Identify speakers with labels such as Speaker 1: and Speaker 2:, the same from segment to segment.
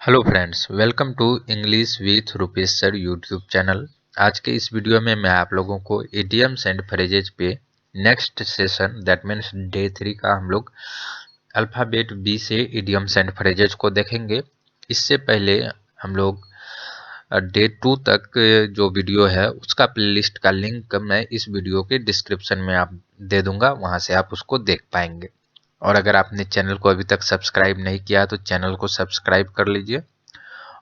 Speaker 1: Hello friends, welcome to English with Rupesh sir YouTube channel. आज के इस वीडियो में मैं आप लोगों को इडियम्स एंड फ्रेजेज पे next session that means day 3 का हम लोग अल्फ़ाबेट बी से इडियम्स एंड फ्रेजेज को देखेंगे। इससे पहले हम लोग डे 2 तक जो वीडियो है उसका प्लेलिस्ट का लिंक मैं इस वीडियो के डिस्क्रिप्शन में आप दे दूंगा, वहां से आप उसको देख पाएंगे। और अगर आपने चैनल को अभी तक सब्सक्राइब नहीं किया तो चैनल को सब्सक्राइब कर लीजिए,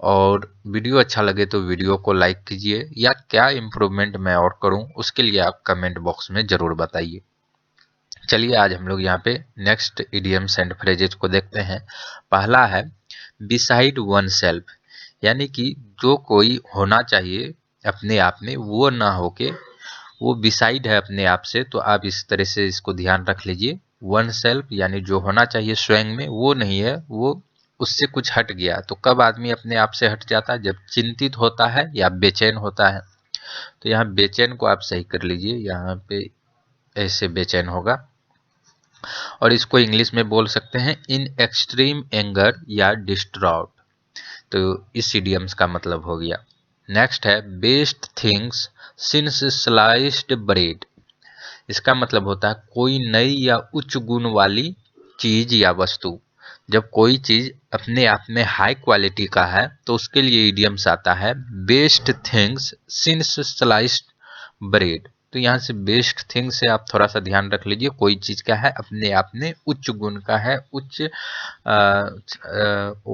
Speaker 1: और वीडियो अच्छा लगे तो वीडियो को लाइक कीजिए, या क्या इम्प्रूवमेंट मैं और करूं उसके लिए आप कमेंट बॉक्स में ज़रूर बताइए। चलिए आज हम लोग यहाँ पे नेक्स्ट इडियम्स एंड फ्रेजेज को देखते हैं। पहला है बिसाइड वन सेल्फ, यानी कि जो कोई होना चाहिए अपने आप में वो ना होके वो बिसाइड है अपने आप से, तो आप इस तरह से इसको ध्यान रख लीजिए। वन सेल्फ यानी जो होना चाहिए स्वयं में वो नहीं है, वो उससे कुछ हट गया। तो कब आदमी अपने आप से हट जाता है? जब चिंतित होता है या बेचैन होता है। तो यहाँ बेचैन को आप सही कर लीजिए, यहाँ पे ऐसे बेचैन होगा, और इसको इंग्लिश में बोल सकते हैं इन एक्सट्रीम एंगर या डिस्ट्रॉट। तो इस इडियम्स का मतलब हो गया। नेक्स्ट है best things since sliced bread. इसका मतलब होता है कोई नई या उच्च गुण वाली चीज या वस्तु। जब कोई चीज अपने आप में हाई क्वालिटी का है तो उसके लिए इडियम्स आता है best things since sliced bread. तो यहाँ से बेस्ट थिंग से आप थोड़ा सा ध्यान रख लीजिए, कोई चीज क्या है अपने आप में उच्च गुण का है, उच्च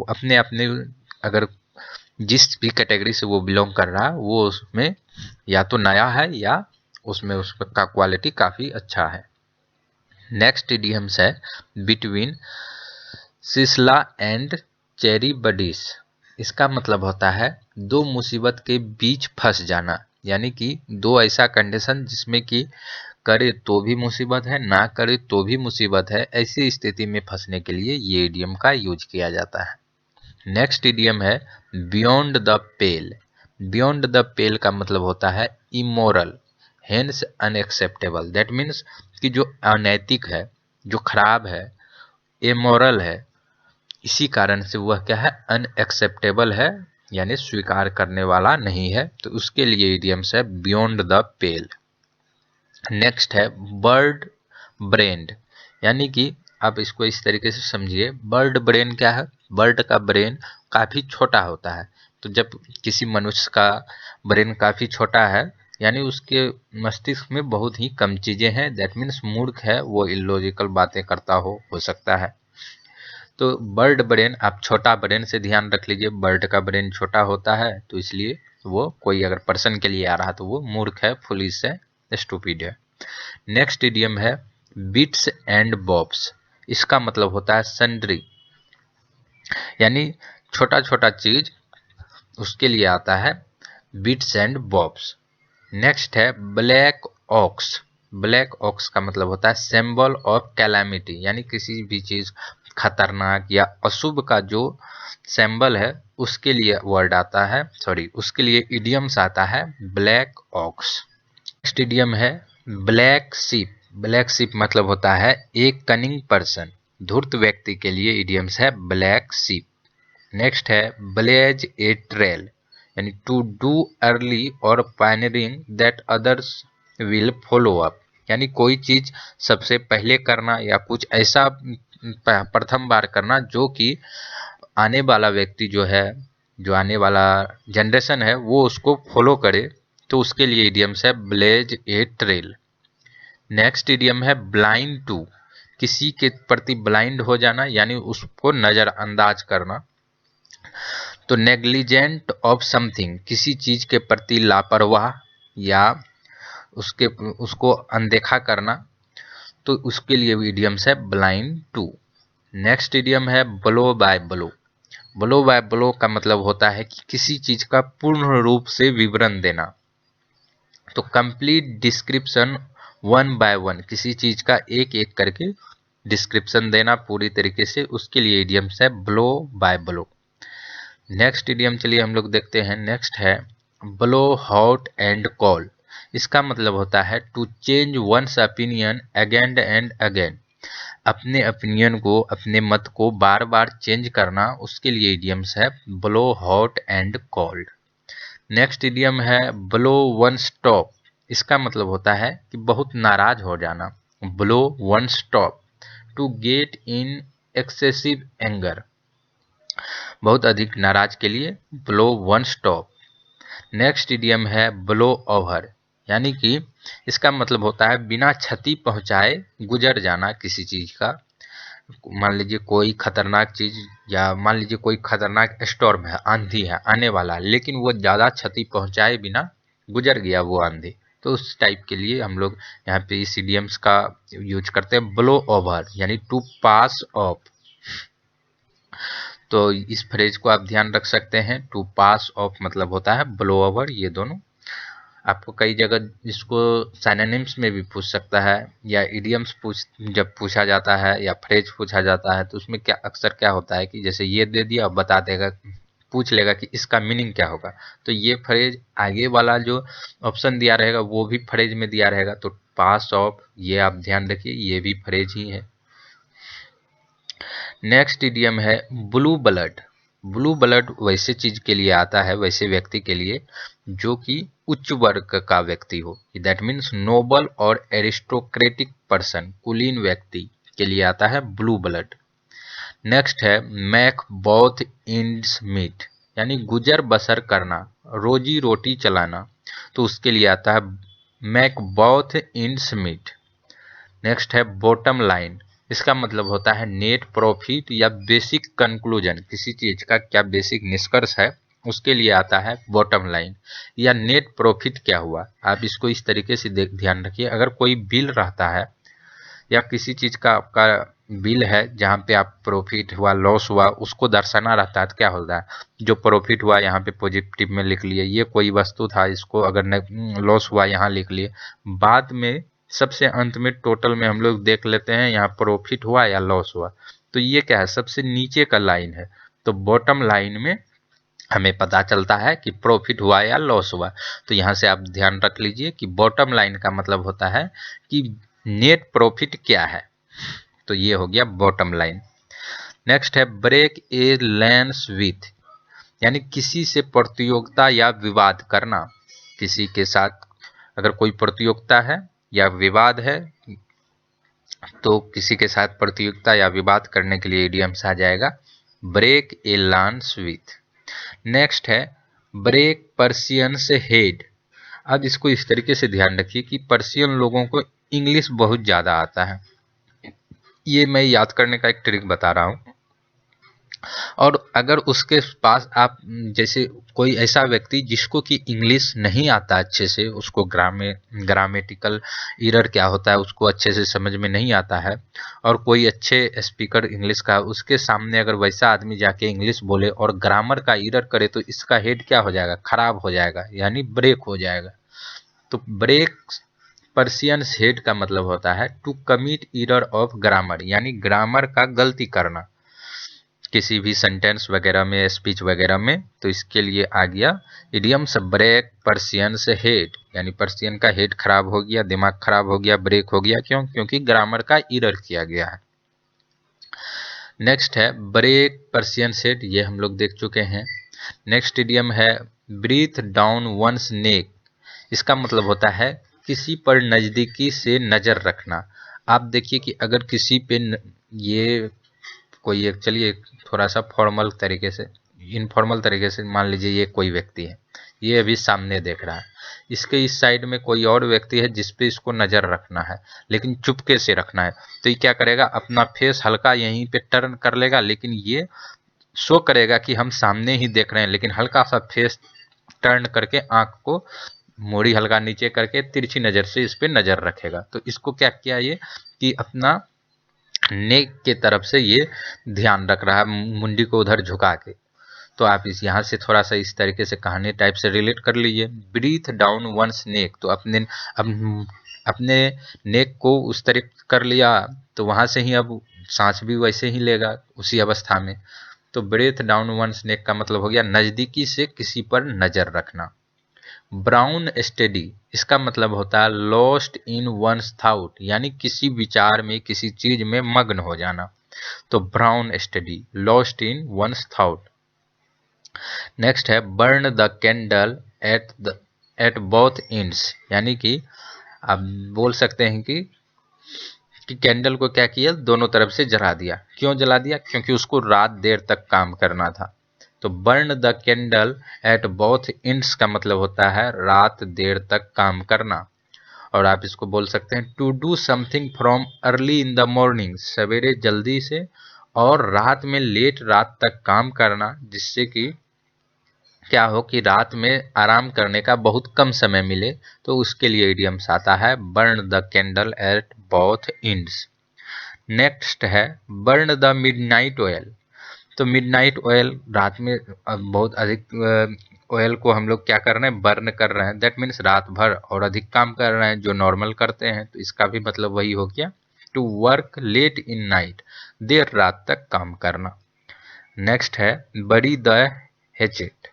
Speaker 1: अपने अपने अगर जिस भी कैटेगरी से वो बिलोंग कर रहा है वो उसमें या तो नया है या उसमें उसका क्वालिटी काफ़ी अच्छा है। नेक्स्ट इडियम्स है बिटवीन सिसला एंड चेरी बडीज। इसका मतलब होता है दो मुसीबत के बीच फंस जाना, यानी कि दो ऐसा कंडीशन जिसमें कि करे तो भी मुसीबत है, ना करे तो भी मुसीबत है, ऐसी स्थिति में फंसने के लिए ये इडियम का यूज किया जाता है। नेक्स्ट इडियम है beyond the pale. Beyond the pale का मतलब होता है immoral, hence unacceptable. That means कि जो अनैतिक है, जो खराब है, इमोरल है, इसी कारण से वह क्या है अनएक्सेप्टेबल है, यानी स्वीकार करने वाला नहीं है। तो उसके लिए इडियम्स है बियॉन्ड द पेल। नेक्स्ट है बर्ड ब्रेन, यानी कि आप इसको इस तरीके से समझिए, बर्ड ब्रेन क्या है? बर्ड का ब्रेन काफ़ी छोटा होता है। तो जब किसी मनुष्य का ब्रेन काफ़ी छोटा है यानी उसके मस्तिष्क में बहुत ही कम चीज़ें हैं, दैट मीन्स मूर्ख है, वो इलॉजिकल बातें करता हो सकता है। तो बर्ड ब्रेन, आप छोटा ब्रेन से ध्यान रख लीजिए, बर्ड का ब्रेन छोटा होता है तो इसलिए वो कोई अगर पर्सन के लिए आ रहा तो वो मूर्ख है, फुलिश है, स्टूपिड है। नेक्स्ट इडियम है बिट्स एंड बॉब्स। इसका मतलब होता है सन्ड्री, यानी छोटा छोटा चीज, उसके लिए आता है बिट्स एंड बॉब्स। नेक्स्ट है ब्लैक ऑक्स। ब्लैक ऑक्स का मतलब होता है सिंबल ऑफ कैलामिटी, यानी किसी भी चीज खतरनाक या अशुभ का जो सिंबल है उसके लिए वर्ड आता है, सॉरी उसके लिए इडियम्स आता है ब्लैक ऑक्स। नेक्स्ट इडियम है ब्लैक शिप। ब्लैक शिप मतलब होता है एक कनिंग पर्सन, धूर्त व्यक्ति के लिए इडियम्स है ब्लैक शिप। नेक्स्ट है ब्लेज ए ट्रेल, यानी टू डू अर्ली और pioneering that others will follow up, यानी कोई चीज सबसे पहले करना या कुछ ऐसा प्रथम बार करना जो कि आने वाला व्यक्ति जो है, जो आने वाला जनरेशन है वो उसको फॉलो करे, तो उसके लिए इडियम्स है ब्लेज ए ट्रेल। नेक्स्ट इडियम है ब्लाइंड टू, किसी के प्रति ब्लाइंड हो जाना यानी उसको नजरअंदाज करना। तो नेग्लिजेंट ऑफ समथिंग, किसी चीज के प्रति लापरवाह या उसके उसको अनदेखा करना, तो उसके लिए इडियम्स है ब्लाइंड टू। नेक्स्ट इडियम है blow by blow. Blow by blow का मतलब होता है कि किसी चीज का पूर्ण रूप से विवरण देना। तो complete description one by one, किसी चीज का एक एक करके डिस्क्रिप्शन देना पूरी तरीके से, उसके लिए इडियम्स है blow by blow. Next idiom चलिए हम लोग देखते हैं। नेक्स्ट है ब्लो हॉट एंड कॉल। इसका मतलब होता है to change one's opinion again and again. अपने ओपिनियन को, अपने मत को बार बार चेंज करना, उसके लिए इडियम्स है blow hot and cold. Next idiom है ब्लो वन स्टॉप। इसका मतलब होता है कि बहुत नाराज हो जाना। Blow one stop, to get in excessive anger, बहुत अधिक नाराज के लिए blow one stop. Next idiom है ब्लो ओवर, यानी कि इसका मतलब होता है बिना क्षति पहुंचाए गुजर जाना किसी चीज का। मान लीजिए कोई खतरनाक चीज, या मान लीजिए कोई खतरनाक स्टॉर्म है, आंधी है आने वाला, लेकिन वो ज्यादा क्षति पहुंचाए बिना गुजर गया वो आंधी, तो उस टाइप के लिए हम लोग यहाँ पे इस इडियम्स का यूज करते हैं ब्लो ओवर, यानी टू पास ऑफ। तो इस फ्रेज को आप ध्यान रख सकते हैं। टू पास ऑफ मतलब होता है ब्लो ओवर। ये दोनों आपको कई जगह इसको साइनोनिम्स में भी पूछ सकता है, या इडियम्स जब पूछा जाता है या फ्रेज पूछा जाता है तो उसमें क्या अक्सर क्या होता है कि जैसे ये दे दिया, बता देगा, पूछ लेगा कि इसका मीनिंग क्या होगा, तो ये फ्रेज आगे वाला जो ऑप्शन दिया रहेगा वो भी फ्रेज में दिया रहेगा। तो पास ऑफ, ये आप ध्यान रखिए, ये भी फ्रेज ही है। नेक्स्ट इडियम है ब्लू ब्लड। ब्लू ब्लड वैसे चीज के लिए आता है, वैसे व्यक्ति के लिए जो कि उच्च वर्ग का व्यक्ति हो, दैट मीन्स नोबल और एरिस्टोक्रेटिक पर्सन, कुलीन व्यक्ति के लिए आता है ब्लू ब्लड। नेक्स्ट है मैक बोथ इंड्स मीट, यानी गुजर बसर करना, रोजी रोटी चलाना, तो उसके लिए आता है make both ends meet. Next है बॉटम लाइन। इसका मतलब होता है नेट प्रॉफिट या बेसिक कंक्लूजन, किसी चीज का क्या बेसिक निष्कर्ष है, उसके लिए आता है बॉटम लाइन या नेट प्रॉफिट क्या हुआ। आप इसको इस तरीके से ध्यान रखिए, अगर कोई बिल रहता है या किसी चीज का आपका बिल है जहाँ पे आप प्रॉफिट हुआ लॉस हुआ उसको दर्शाना रहता है, तो क्या होता है, जो प्रॉफिट हुआ यहाँ पे पॉजिटिव में लिख लिए, ये कोई वस्तु था इसको अगर लॉस हुआ यहाँ लिख लिए, बाद में सबसे अंत में टोटल में हम लोग देख लेते हैं यहाँ प्रॉफिट हुआ या लॉस हुआ, तो ये क्या है, सबसे नीचे का लाइन है। तो बॉटम लाइन में हमें पता चलता है कि प्रॉफिट हुआ या लॉस हुआ। तो यहाँ से आप ध्यान रख लीजिए कि बॉटम लाइन का मतलब होता है कि नेट प्रॉफिट क्या है, तो ये हो गया बॉटम लाइन। नेक्स्ट है ब्रेक ए लैंस विथ, यानी किसी से प्रतियोगिता या विवाद करना। किसी के साथ अगर कोई प्रतियोगिता है या विवाद है तो किसी के साथ प्रतियोगिता या विवाद करने के लिए इडियम्स आ जाएगा break a lance with. Next है ब्रेक पर्शियन से हेड। अब इसको इस तरीके से ध्यान रखिए कि पर्शियन लोगों को इंग्लिश बहुत ज़्यादा आता है, ये मैं याद करने का एक ट्रिक बता रहा हूँ। और अगर उसके पास आप जैसे कोई ऐसा व्यक्ति जिसको कि इंग्लिश नहीं आता अच्छे से, उसको ग्रामेटिकल एरर क्या होता है उसको अच्छे से समझ में नहीं आता है, और कोई अच्छे स्पीकर इंग्लिश का उसके सामने अगर वैसा आदमी जाके इंग्लिश बोले और ग्रामर का एरर करे तो इसका हेड क्या हो जाएगा, खराब हो जाएगा, यानी ब्रेक हो जाएगा। तो ब्रेक पर्शियन हेड का मतलब होता है to commit error of grammar, यानी ग्रामर का गलती करना किसी भी सेंटेंस वगैरह में, स्पीच वगैरह में। तो इसके लिए आ गया idioms break Priscian's head, यानी पर्शियन का हेड खराब हो गया, दिमाग खराब हो गया, ब्रेक हो गया, क्यों, क्योंकि ग्रामर का एरर किया गया है। नेक्स्ट है ब्रेक पर्शियन हेड, ये हम लोग देख चुके हैं। नेक्स्ट इडियम है ब्रीथ डाउन वंस नेक। इसका मतलब होता है किसी पर नज़दीकी से नज़र रखना। आप देखिए कि अगर किसी पे ये कोई एक, चलिए थोड़ा सा फॉर्मल तरीके से, इनफॉर्मल तरीके से मान लीजिए ये कोई व्यक्ति है, ये अभी सामने देख रहा है, इसके इस साइड में कोई और व्यक्ति है जिस पे इसको नज़र रखना है, लेकिन चुपके से रखना है। तो ये क्या करेगा, अपना फेस हल्का यहीं पे टर्न कर लेगा, लेकिन ये शो करेगा कि हम सामने ही देख रहे हैं, लेकिन हल्का सा फेस टर्न करके आंख को मोड़ी हल्का नीचे करके तिरछी नज़र से इस पे नज़र रखेगा। तो इसको क्या किया ये कि अपना नेक के तरफ से ये ध्यान रख रहा है, मुंडी को उधर झुका के। तो आप इस यहाँ से थोड़ा सा इस तरीके से कहानी टाइप से रिलेट कर लीजिए। ब्रीथ डाउन वंस नेक, तो अपने नेक को उस तरह कर लिया, तो वहाँ से ही अब सांस भी वैसे ही लेगा उसी अवस्था में। तो ब्रीथ डाउन वंस नेक का मतलब हो गया नज़दीकी से किसी पर नज़र रखना। ब्राउन स्टडी, इसका मतलब होता है लॉस्ट इन वंस थॉट, यानी किसी विचार में, किसी चीज में मग्न हो जाना। तो brown study, lost in one's thought. Next है burn the candle at both ends, यानी कि आप बोल सकते हैं कि कैंडल को क्या किया, दोनों तरफ से जला दिया। क्यों जला दिया? क्योंकि उसको रात देर तक काम करना था। तो burn the candle at both ends का मतलब होता है रात देर तक काम करना। और आप इसको बोल सकते हैं to do something from early in the morning, सवेरे जल्दी से और रात में लेट रात तक काम करना, जिससे कि क्या हो कि रात में आराम करने का बहुत कम समय मिले। तो उसके लिए इडियम्स आता है burn the candle at both ends. Next है बर्न द मिडनाइट ऑयल। तो मिडनाइट ऑयल, रात में बहुत अधिक ऑयल को हम लोग क्या कर रहे हैं, बर्न कर रहे हैं। दैट मीन्स रात भर और अधिक काम कर रहे हैं जो नॉर्मल करते हैं। तो इसका भी मतलब वही हो गया, to work late in night, देर रात तक काम करना। नेक्स्ट है बरी द हेचेट।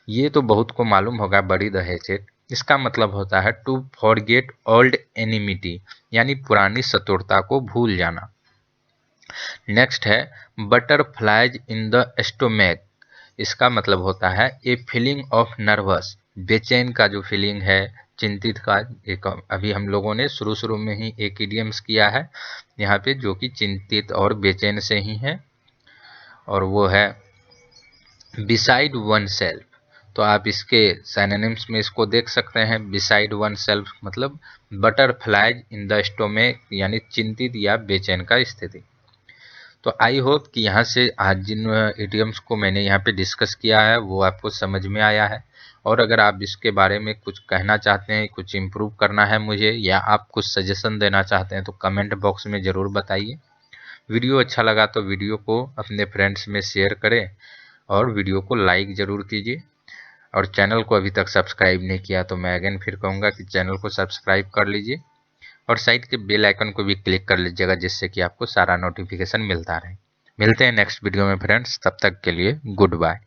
Speaker 1: ये तो बहुत को मालूम होगा, बरी द हेचेट, इसका मतलब होता है टू फॉरगेट ओल्ड एनिमिटी, यानी पुरानी शत्रुता को भूल जाना। नेक्स्ट है बटरफ्लाइज इन द स्टोमैक, इसका मतलब होता है ए फीलिंग ऑफ नर्वस, बेचैन का जो फीलिंग है, चिंतित का। एक अभी हम लोगों ने शुरू शुरू में ही एक इडियम्स किया है यहाँ पे, जो कि चिंतित और बेचैन से ही है, और वो है बिसाइड वन सेल्फ। तो आप इसके सिनोनिम्स में इसको देख सकते हैं। बिसाइड वन सेल्फ मतलब बटरफ्लाइज इन द स्टोमैक, यानी चिंतित या बेचैन का स्थिति। तो आई होप कि यहाँ से आज जिन इडियम्स को मैंने यहाँ पे डिस्कस किया है वो आपको समझ में आया है। और अगर आप इसके बारे में कुछ कहना चाहते हैं, कुछ इम्प्रूव करना है मुझे, या आप कुछ सजेशन देना चाहते हैं, तो कमेंट बॉक्स में ज़रूर बताइए। वीडियो अच्छा लगा तो वीडियो को अपने फ्रेंड्स में शेयर करें और वीडियो को लाइक ज़रूर कीजिए। और चैनल को अभी तक सब्सक्राइब नहीं किया तो मैं अगेन फिर कहूँगा कि चैनल को सब्सक्राइब कर लीजिए और साइड के बेल आइकन को भी क्लिक कर लीजिएगा, जिससे कि आपको सारा नोटिफिकेशन मिलता रहे। मिलते हैं नेक्स्ट वीडियो में फ्रेंड्स, तब तक के लिए गुड बाय।